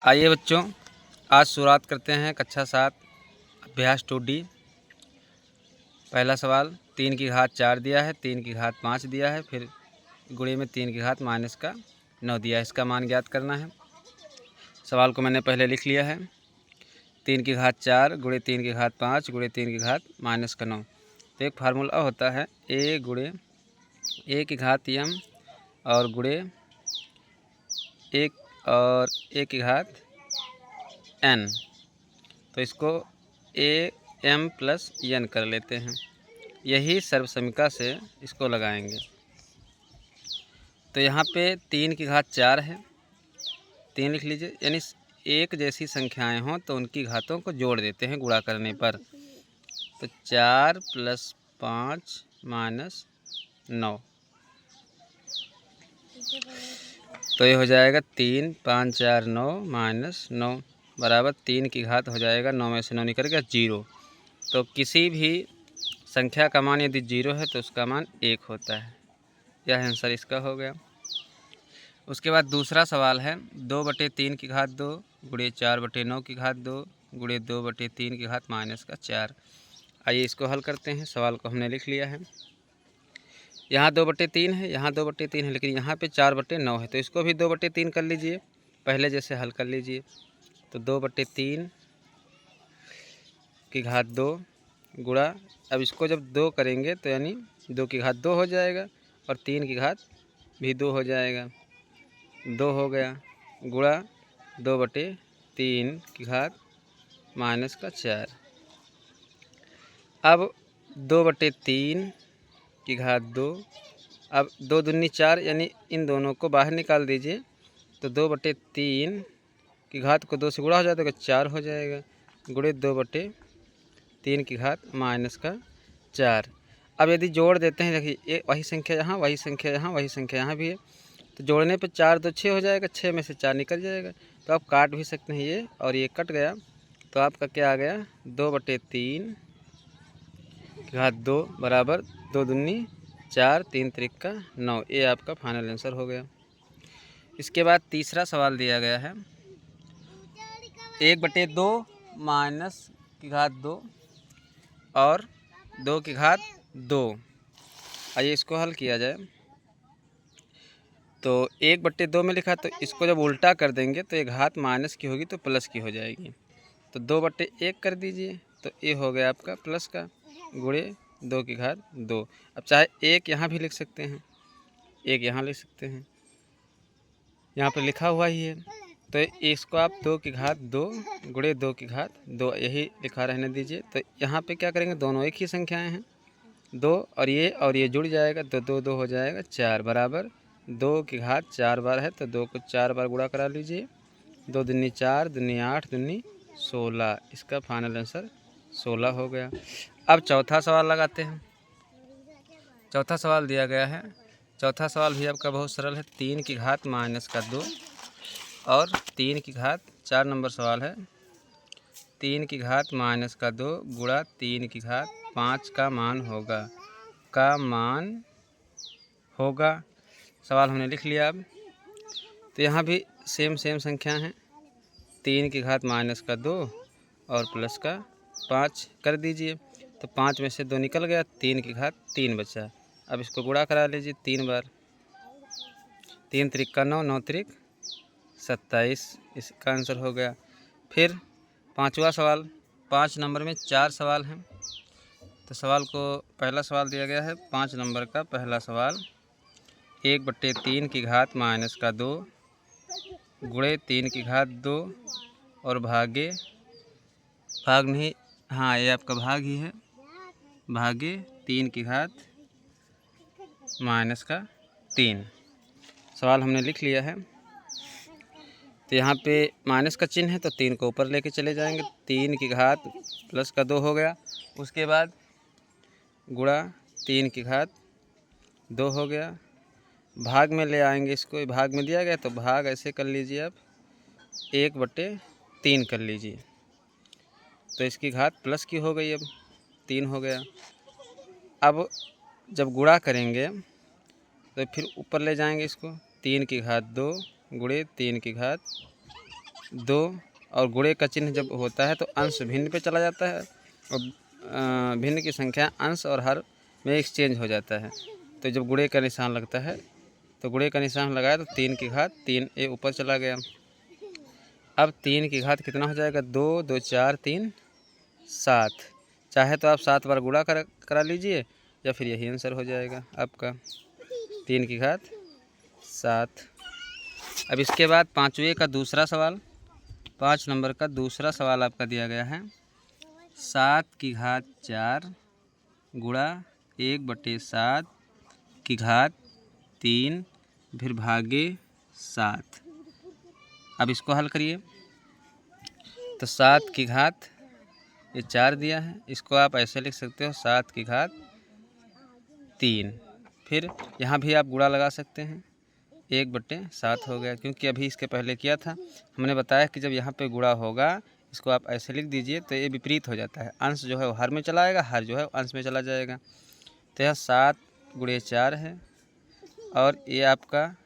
आइए बच्चों, आज शुरुआत करते हैं कक्षा 7 अभ्यास 2D। पहला सवाल 3 की घात 4 दिया है, 3 की घात 5 दिया है, फिर गुणे में 3 की घात -9 दिया है। इसका मान ज्ञात करना है। सवाल को मैंने पहले लिख लिया है। 3 की घात 4 गुणे 3 की घात 5 गुणे 3 की घात -9। तो एक फार्मूला होता है a गुणे a की घात m और गुणे 1 और a की घात n। तो इसको am प्लस n कर लेते हैं। यही सर्वसमीका से इसको लगाएंगे। तो यहाँ पे 3 की घात 4 है, 3 लिख लीजिए। यानी एक जैसी संख्याएं हों तो उनकी घातों को जोड़ देते हैं गुणा करने पर। तो 4 + 5 - 9, तो ये हो जाएगा 3 5 4 9 -9 बराबर 3 की घात हो जाएगा 9 में से 9 निकल गया 0। तो किसी भी संख्या का मान यदि 0 है तो उसका मान 1 होता है। यह आंसर इसका हो गया। उसके बाद दूसरा सवाल है 2/3 की घात 2 गुणे 4/9 की घात 2 गुणे 2/3 की घात -4। आइए इसको हल करते हैं। सवाल को हमने लिख लिया है। यहाँ 2/3 है, यहाँ 2/3 है, लेकिन यहाँ पे 4/9 है, तो इसको भी 2/3 कर लीजिए। पहले जैसे हल कर लीजिए। तो 2/3 की घात 2 गुणा, अब इसको जब 2 करेंगे तो यानी 2 की घात 2 हो जाएगा और 3 की घात भी 2 हो जाएगा, 2 हो गया, गुणा 2/3 की घात -4। अब 2/3 की घात 2, अब 2 दूनी 4 यानी इन दोनों को बाहर निकाल दीजिए। तो 2/3 की घात को 2 से गुणा हो जाए तो 4 हो जाएगा, गुणे 2/3 की घात -4। अब यदि जोड़ देते हैं, देखिए ये वही संख्या यहाँ, वही संख्या यहाँ, वही संख्या यहाँ भी है। तो जोड़ने पे 4 2 6 हो जाएगा, 6 में से 4 निकल जाएगा। तो आप काट भी सकते हैं ये, और ये कट गया तो आपका क्या आ गया 2/3 की घात 2 बराबर 2 दूनी 4 3 त्रिक 9। ये आपका फाइनल आंसर हो गया। इसके बाद तीसरा सवाल दिया गया है 1/2 माइनस की घात 2 और 2 की घात 2। आइए इसको हल किया जाए। तो 1/2 में लिखा, तो इसको जब उल्टा कर देंगे तो ये घात माइनस की होगी तो प्लस की हो जाएगी। तो 2/1 कर दीजिए, तो ये हो गया आपका प्लस का, गुणे 2 की घात 2। अब चाहे 1 यहाँ भी लिख सकते हैं, 1 यहाँ लिख सकते हैं, यहाँ पर लिखा हुआ ही है। तो इसको आप 2 की घात 2 गुणे 2 की घात 2 यही लिखा रहने दीजिए। तो यहाँ पे क्या करेंगे, दोनों एक ही संख्याएं हैं, 2 और ये जुड़ जाएगा तो 2 2 हो जाएगा 4 बराबर 2 की घात 4 बार है तो 2 को 4 बार गुणा करा लीजिए। 2 दूनी 4 दूनी 8 दूनी 16। इसका फाइनल आंसर 16 हो गया। अब चौथा सवाल लगाते हैं। चौथा सवाल दिया गया है। चौथा सवाल भी आपका बहुत सरल है। 3 की घात -2 और 3 की घात 4 नंबर सवाल है। 3 की घात -2 गुणा 3 की घात 5 का मान होगा। सवाल हमने लिख लिया। अब तो यहाँ भी सेम संख्या है। 3 की घात -2 और प्लस का 5 कर दीजिए। तो 5 में से 2 निकल गया, 3 की घात 3 बचा। अब इसको गुणा करा लीजिए 3 बार, 3 त्रिक 9 9 त्रिक 27। इसका आंसर हो गया। फिर पाँचवा सवाल, 5 नंबर में 4 सवाल हैं। तो सवाल को पहला सवाल दिया गया है 5 नंबर का पहला सवाल 1/3 की घात -2 गुणे 3 की घात 2 और भाग नहीं, हाँ ये आपका भाग ही है, भागे 3 की घात -3। सवाल हमने लिख लिया है। तो यहाँ पे माइनस का चिन्ह है तो 3 को ऊपर लेके चले जाएंगे, 3 की घात प्लस का 2 हो गया। उसके बाद गुणा 3 की घात 2 हो गया, भाग में ले आएंगे इसको, भाग में दिया गया तो भाग ऐसे कर लीजिए आप 1/3 कर लीजिए। तो इसकी घात प्लस की हो गई, अब 3 हो गया। अब जब गुणा करेंगे तो फिर ऊपर ले जाएंगे इसको, 3 की घात 2 गुणे 3 की घात 2 और गुणे का चिन्ह जब होता है तो अंश भिन्न पे चला जाता है और भिन्न की संख्या अंश और हर में एक्सचेंज हो जाता है। तो जब गुणे का निशान लगता है तो गुणे का निशान लगाया तो 3 की घात 3 ये ऊपर चला गया। अब 3 की घात कितना हो जाएगा, 2 2 4 3 7। चाहे तो आप 7 बार गुणा करा लीजिए या फिर यही आंसर हो जाएगा आपका 3 की घात 7। अब इसके बाद 5वें का दूसरा सवाल, 5 नंबर का दूसरा सवाल आपका दिया गया है 7 की घात 4 गुणा 1/7 की घात 3 फिर भागे 7। अब इसको हल करिए तो 7 की घात ये 4 दिया है, इसको आप ऐसे लिख सकते हो 7 की घात 3। फिर यहाँ भी आप गुणा लगा सकते हैं, 1/7 हो गया, क्योंकि अभी इसके पहले किया था हमने बताया कि जब यहाँ पे गुणा होगा इसको आप ऐसे लिख दीजिए तो ये विपरीत हो जाता है, अंश जो है वो हर में चला आएगा, हर जो है वो अंश में चला जाएगा। तो यह 7 × 4 है और ये आपका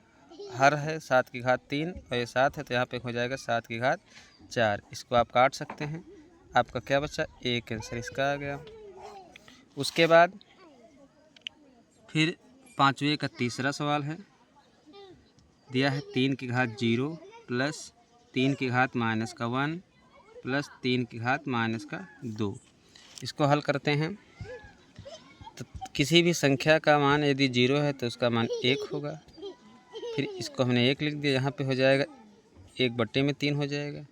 हर है 7 की घात 3 और ये 7 है तो यहाँ पे हो जाएगा 7 की घात 4। इसको आप काट सकते हैं, आपका क्या बचा, एक आंसर इसका आ गया। उसके बाद फिर 5वें का तीसरा सवाल है, दिया है 3 की घात 0 प्लस 3 की घात -1 प्लस 3 की घात -2। इसको हल करते हैं तो किसी भी संख्या का मान यदि 0 है तो उसका मान 1 होगा। फिर इसको हमने 1 लिख दिया, यहाँ पे हो जाएगा 1/3 हो जाएगा।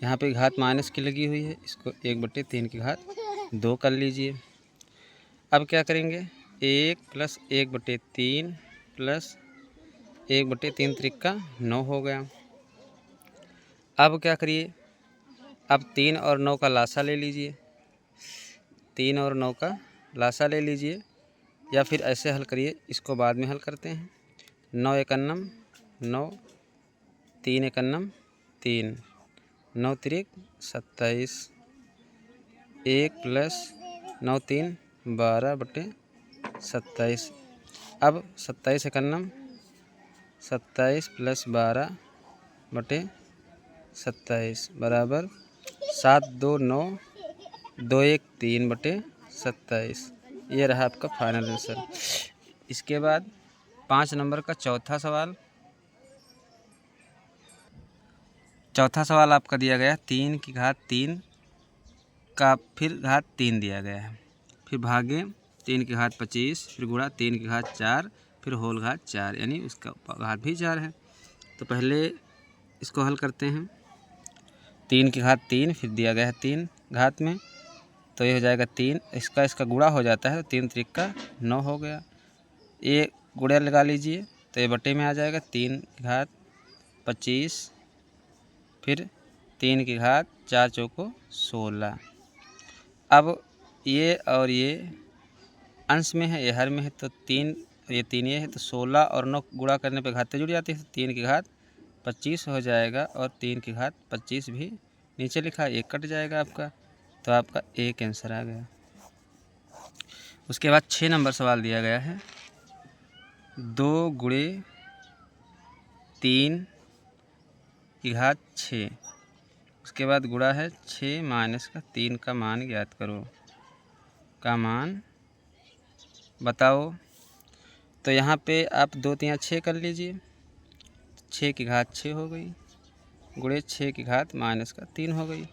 यहाँ पे घात माइनस की लगी हुई है, इसको 1/3 की घात 2 कर लीजिए। अब क्या करेंगे, 1 प्लस 1/3 प्लस 1/3 त्रिका 9 हो गया। अब क्या करिए, अब 3 और 9 का लासा ले लीजिए, 3 और 9 का लासा ले लीजिए या फिर ऐसे हल करिए, इसको बाद में हल करते हैं। 9 एकन्नम 9, 3 एकन्नम 3, 9 त्रिक 27, 1 प्लस 9 3 12/27। अब 27 एकन्नम 27 प्लस 12/27 बराबर 7 2 9 2 1 3/27। ये रहा आपका फाइनल आंसर। इसके बाद 5 नंबर का चौथा सवाल, आपका दिया गया 3 की घात 3 का फिर घात 3 दिया गया है, फिर भागे 3 की घात 25 फिर गुणा 3 की घात 4 फिर होल घात 4, यानी उसका घात भी 4 है। तो पहले इसको हल करते हैं, 3 की घात 3 फिर दिया गया है 3 घात में तो ये हो जाएगा 3, इसका गुणा हो जाता है तो 3 त्रिका 9 हो गया। ये गुणा लगा लीजिए तो ये बटे में आ जाएगा 3 की घात 25 फिर 3 की घात 4 चौको 16। अब ये और ये अंश में है, ये हर में है तो 3 ये 3 ये है तो 16 और 9 गुणा करने पे घातें जुड़ जाती है तो 3 की घात 25 हो जाएगा और 3 की घात 25 भी नीचे लिखा, एक कट जाएगा आपका, तो आपका एक आंसर आ गया। उसके बाद 6 नंबर सवाल दिया गया है 2 × 3 की घात 6, उसके बाद गुणा है 6 माइनस का 3 का मान ज्ञात करो, का मान बताओ। तो यहाँ पे आप 2 3 6 कर लीजिए, 6 की घात 6 हो गई गुणे 6 की घात -3 हो गई।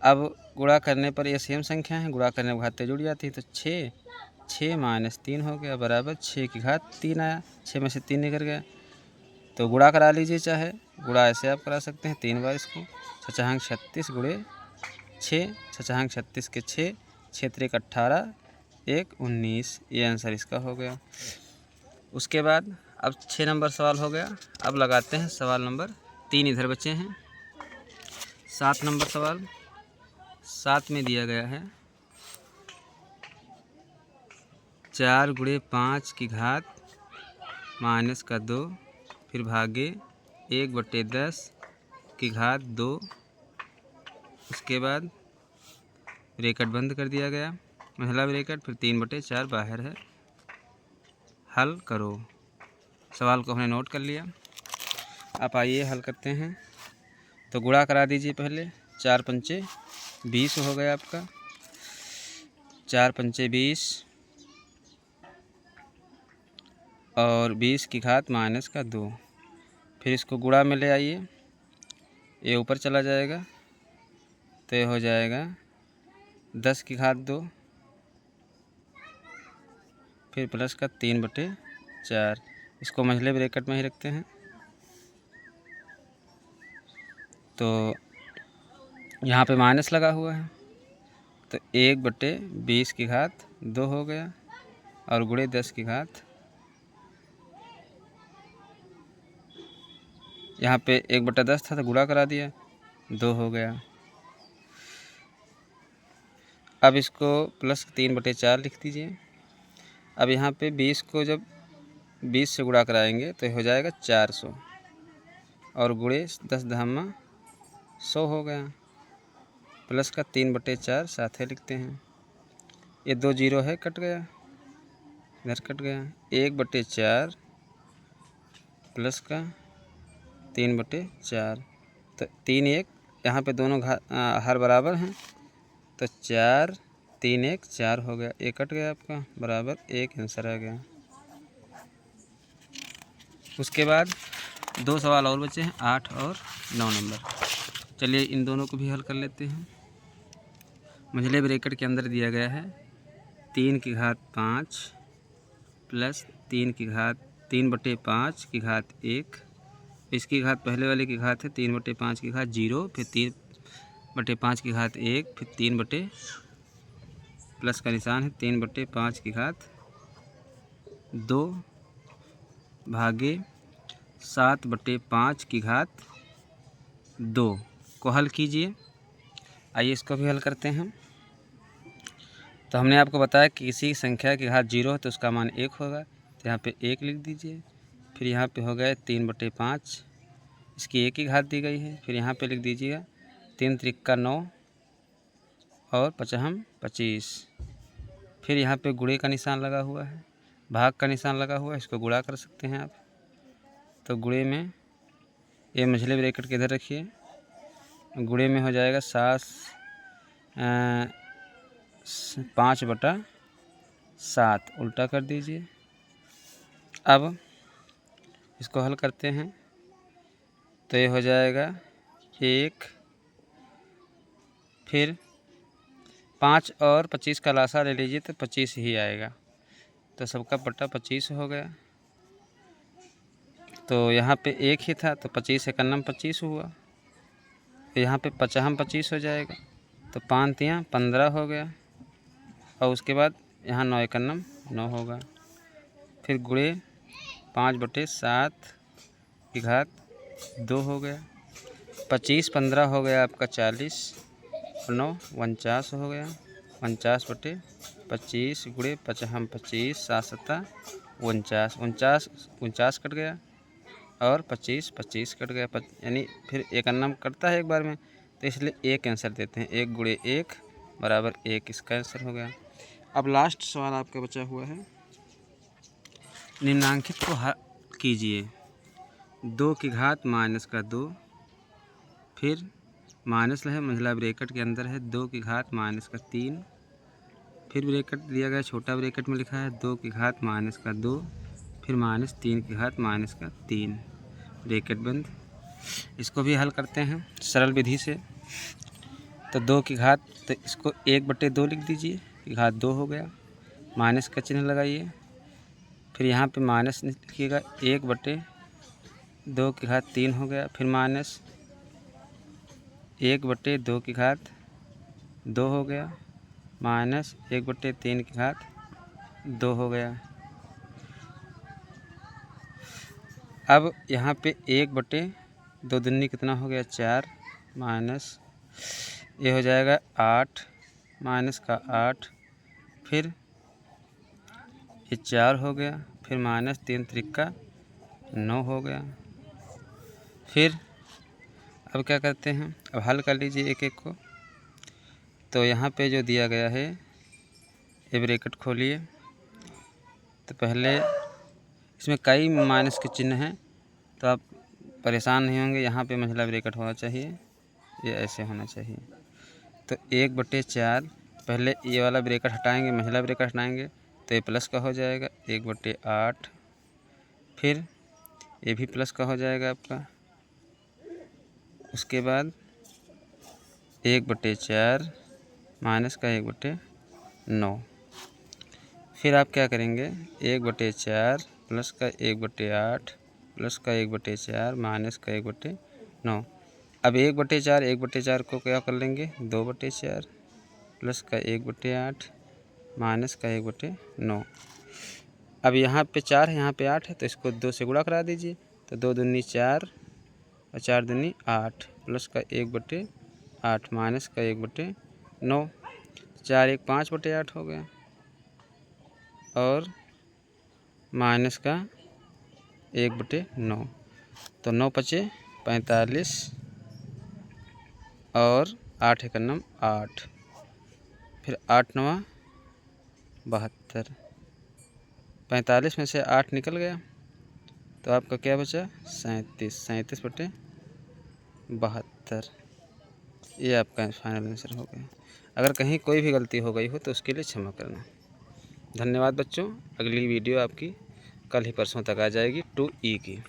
अब गुणा करने पर ये सेम संख्या है, गुणा करने पर घातें जुड़ जाती है तो 6 -3 हो गया बराबर 6 की घात 3 आया, 6 में से 3 निकल गया। तो गुणा करा लीजिए, चाहे गुणा ऐसे आप करा सकते हैं 3 बार इसको, 6 36 गुणे 6, 6 36 के 6, 6 त्रिक 18, 1 19, ये आंसर इसका हो गया। उसके बाद अब 6 नंबर सवाल हो गया। अब लगाते हैं सवाल नंबर 3 इधर बचे हैं। 7 नंबर सवाल, 7 में दिया गया है 4 × 5 की घात -2 फिर भागे 1/10 की घात 2, उसके बाद ब्रैकेट बंद कर दिया गया, पहला ब्रैकेट फिर 3/4 बाहर है, हल करो। सवाल को हमने नोट कर लिया, आप आइए हल करते हैं। तो गुणा करा दीजिए पहले। 4 पंचे 20 हो गया आपका, 4 पंचे 20 और 20 की घात माइनस का 2। फिर इसको गुणा में ले आइए, ये ऊपर चला जाएगा तो ये हो जाएगा 10 की घात 2, फिर प्लस का 3/4। इसको मंझले ब्रैकेट में ही रखते हैं। तो यहाँ पे माइनस लगा हुआ है तो 1/20 की घात 2 हो गया और गुणे 10 की घात, यहाँ पे 1/10 था तो गुणा करा दिया, 2 हो गया। अब इसको प्लस 3/4 लिख दीजिए। अब यहाँ पे 20 को जब 20 से गुणा कराएंगे तो हो जाएगा 400 और गुणे 10 दहमा 100 हो गया। प्लस का 3/4 साथ ही लिखते हैं। ये 2 जीरो है, कट गया, इधर कट गया। 1/4 प्लस का 3/4 तो 3 1, यहाँ पे दोनों हर बराबर हैं तो 4 3 1 4 हो गया। एक कट गया आपका, बराबर 1 आंसर आ गया। उसके बाद 2 सवाल और बचे हैं, 8 और 9 नंबर। चलिए इन दोनों को भी हल कर लेते हैं। मंझले ब्रैकेट के अंदर दिया गया है 3 की घात 5 प्लस 3/5 की घात 1। इसकी घात पहले वाले की घात है 3/5 की घात 0, फिर 3/5 की घात 1, फिर 3 प्लस का निशान है 3/5 की घात 2 भागे 7/5 की घात 2 को हल कीजिए। आइए इसको भी हल करते हैं। तो हमने आपको बताया कि किसी संख्या की घात 0 है तो उसका मान 1 होगा, तो यहाँ पे 1 लिख दीजिए। फिर यहाँ पे हो गया 3/5, इसकी 1 की घात दी गई है। फिर यहाँ पे लिख दीजिएगा 3 त्रिका 9 और 5 25। फिर यहाँ पे गुणे का निशान लगा हुआ है, भाग का निशान लगा हुआ है, इसको गुणा कर सकते हैं आप। तो गुणे में ये मंझले ब्रैकेट के इधर रखिए, गुणे में हो जाएगा 5/7, उल्टा कर दीजिए। अब इसको हल करते हैं तो ये हो जाएगा 1, फिर 5 और 25 का लासा ले लीजिए तो 25 ही आएगा, तो सबका बटा 25 हो गया। तो यहाँ पे 1 ही था तो 25 एकन्नम 25 हुआ, तो यहाँ पे 5/25 हो जाएगा, तो 5 तियाँ 15 हो गया और उसके बाद यहाँ 9 एकन्नम 9 होगा। फिर गुणे 5/7 की घात 2 हो गया। 25 15 हो गया आपका 40 और 9 49 हो गया। 49/25 गुणे 5/25 7 7 49, 49 कट गया और 25 कट गया, यानी फिर एक अन्नम कटता है एक बार में, तो इसलिए 1 आंसर देते हैं। 1 गुणे 1 बराबर 1, इसका आंसर हो गया। अब लास्ट सवाल आपका बचा हुआ है, निम्नांकित को हल कीजिए। 2 की घात माइनस का 2, फिर माइनस है मंझला ब्रैकेट के अंदर है 2 की घात माइनस का 3, फिर ब्रैकेट दिया गया छोटा ब्रैकेट में लिखा है 2 की घात माइनस का 2, फिर -3 की घात माइनस का 3, ब्रैकेट बंद। इसको भी हल करते हैं सरल विधि से। तो 2 की घात, तो इसको 1/2 लिख दीजिए, की घात 2 हो गया, माइनस का चिन्ह लगाइए। फिर यहाँ पे माइनस लिखिएगा, 1/2 की घात 3 हो गया, फिर माइनस 1/2 की घात 2 हो गया, माइनस 1/3 की घात 2 हो गया। अब यहाँ पे 1/2 दूनी कितना हो गया 4, माइनस ये हो जाएगा 8, माइनस का 8, फिर ये 4 हो गया, फिर -3 त्रिका 9 हो गया। फिर अब क्या करते हैं, अब हल कर लीजिए एक एक को। तो यहाँ पे जो दिया गया है, ये ब्रैकेट खोलिए, तो पहले इसमें कई माइनस के चिन्ह हैं, तो आप परेशान नहीं होंगे। यहाँ पे महिला ब्रैकेट होना चाहिए, ये ऐसे होना चाहिए। तो 1/4 पहले ये वाला ब्रैकेट हटाएंगे, महिला ब्रैकेट हटाएंगे तो ये प्लस का हो जाएगा 1/8। फिर ये भी प्लस का हो जाएगा आपका। उसके बाद 1/4 माइनस का 1/9। फिर आप क्या करेंगे, 1/4 प्लस का 1/8 प्लस का 1/4 माइनस का 1/9। अब 1/4 को क्या कर लेंगे, 2/4 प्लस का 1/8 माइनस का 1/9। अब यहाँ पे 4 है, यहाँ पे 8 है, तो इसको 2 से गुणा करा दीजिए। तो 2 दूनी 4 और 4 दूनी 8 प्लस का 1/8 माइनस का 1/9। 4 1 5/8 हो गया और माइनस का 1/9। तो 9 पचे 45 और 8 एक 8, फिर 8 9 72। 45 में से 8 निकल गया तो आपका क्या बचा, 37। 37/72। ये आपका फाइनल आंसर हो गया। अगर कहीं कोई भी गलती हो गई हो तो उसके लिए क्षमा करना। धन्यवाद बच्चों। अगली वीडियो आपकी कल ही परसों तक आ जाएगी 2E की।